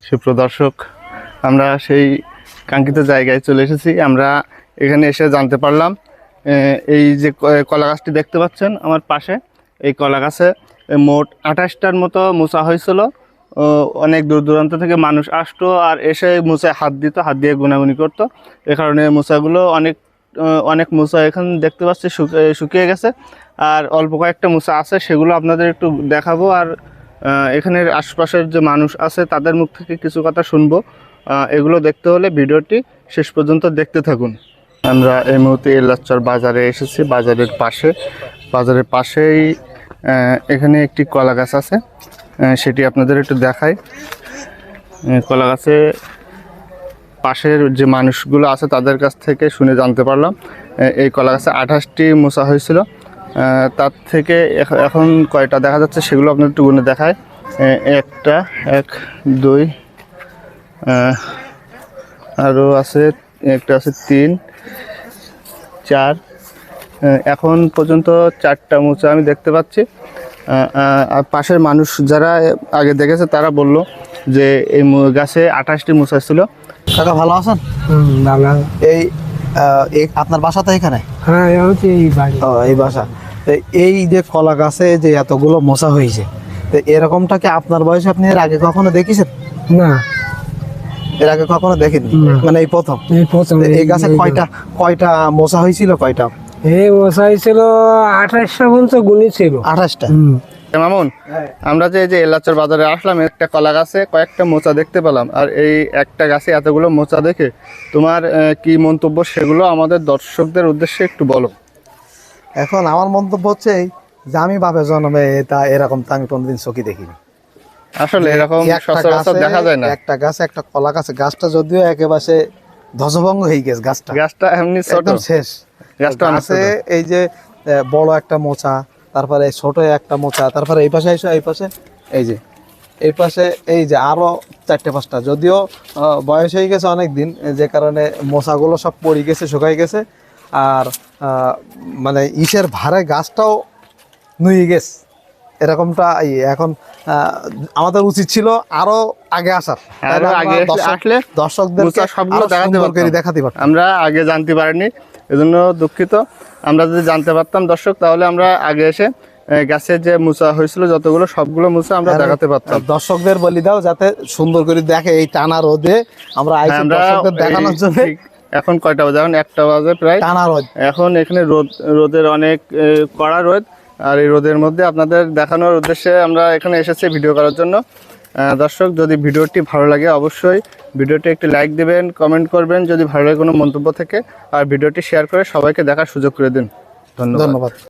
সুপ্রদর্শক, আমরা সেই কাঙ্ক্ষিত জায়গায় চলে এসেছি। আমরা এখানে এসে জানতে পারলাম এই যে কলা গাছটি দেখতে পাচ্ছেন আমার পাশে, এই কলা গাছে মোট 28টার মতো মোচা হয়েছিল। অনেক দূর দূরান্ত থেকে মানুষ আসতো আর এসে মোচায় হাত দিত, হাত দিয়ে গুনাগুনি করতো। এ কারণে মোচাগুলো অনেক মোচা এখানে দেখতে পাচ্ছি শুকিয়ে গেছে, আর অল্প কয়েকটা মোচা আছে, সেগুলো আপনাদের একটু দেখাবো। আর এখানের আশপাশের যে মানুষ আছে তাদের মুখ থেকে কিছু কথা শুনবো। এগুলো দেখতে হলে ভিডিওটি শেষ পর্যন্ত দেখতে থাকুন। আমরা এই মুহূর্তে এলাচর বাজারে এসেছি। বাজারের পাশেই এখানে একটি কলা গাছ আছে, সেটি আপনাদের একটু দেখাই। কলা গাছে পাশের যে মানুষগুলো আছে তাদের কাছ থেকে শুনে জানতে পারলাম এই কলা গাছে 28টি মোচা হয়েছিল। তার থেকে এখন কয়টা দেখা যাচ্ছে সেগুলো আপনার একটু গুনে দেখায়। 1 2 আরও আছে, একটা আছে 3 4, এখন পর্যন্ত 4টা মোচা আমি দেখতে পাচ্ছি। আর পাশের মানুষ যারা আগে দেখেছে তারা বলল যে এই গাছে 28টি মোচা ছিল। কাকা ভালো আছেন? ভালো। এই আপনার বাসা তো এখানে? হ্যাঁ, এই বাড়ি। এই বাসা। এই যে কলা গাছে যে এতগুলো মোচা হয়েছে, তো এরকমটা কি আপনার বয়সে আপনি এর আগে কখনো দেখেছেন? না, এর আগে কখনো দেখেননি, মানে এই প্রথম? এই গাছে কয়টা মোচা হয়েছিল? কয়টা? এই মোচা হয়েছিল 28টা পর্যন্ত গুণী ছিল। 28টা? মামুন, আমরা যে এলাচর বাজারে আসলাম, একটা কলা গাছে কয়েকটা মোচা দেখতে পেলাম, আর এই একটা গাছে এতগুলো মোচা দেখে তোমার কি মন্তব্য সেগুলো আমাদের দর্শকদের উদ্দেশ্যে একটু বলো। এখন আমার মন্তব্য হচ্ছে যে আমি বাপে জন্মে এরকম তো আমি কোনোদিন চোখে দেখিনি। আসলে এরকম সচরাচর দেখা যায় না। একটা গাছে, একটা কলা গাছে, গাছটা যদিও একেবারে ধ্বজভঙ্গ হয়ে গেছে, গাছটা এমনি ছোট শেষ। গাছটা আছে এই যে বড় একটা মোচা, তারপরে ছোট একটা মোচা, তারপরে এই পাশে এই পাশে এই পাশে এই যে আরো 4-5টা, যদিও বয়স হয়ে গেছে অনেক দিন, যে কারণে মোচাগুলো সব পড়ে গেছে, শুকাই গেছে। আর মানে ইসের ভারে গাছটাও নুয়ে গেছে এরকমটা। এখন আমাদের উচিত ছিল আরো আগে আসার, দর্শকদের সবগুলো দেখাতে পারতাম। আমরা আগে জানতে পারিনি, এজন্য দুঃখিত। আমরা যদি জানতে পারতাম দর্শক, তাহলে আমরা আগে এসে গাছের যে মোচা হয়েছিল যতগুলো, সবগুলো মোচা আমরা দেখাতে পারতাম। দর্শকদের বলি দাও যাতে সুন্দর করে দেখে এই টানা রোদে। আমরা দেখানোর জন্য। এখন কয়টা বাজে? এখন 1টা বাজে প্রায়। টানা রোদ। এখন এখানে রোদের অনেক কড়া রোদ, আর এই রোদের মধ্যে আপনাদের দেখানোর উদ্দেশ্যে আমরা এখানে এসেছি ভিডিও করার জন্য। দর্শক, যদি ভিডিওটি ভালো লাগে অবশ্যই ভিডিওটি একটি লাইক দিবেন, কমেন্ট করবেন যদি ভালো লাগে কোনো মন্তব্য থেকে, আর ভিডিওটি শেয়ার করে সবাইকে দেখার সুযোগ করে দিন। ধন্যবাদ।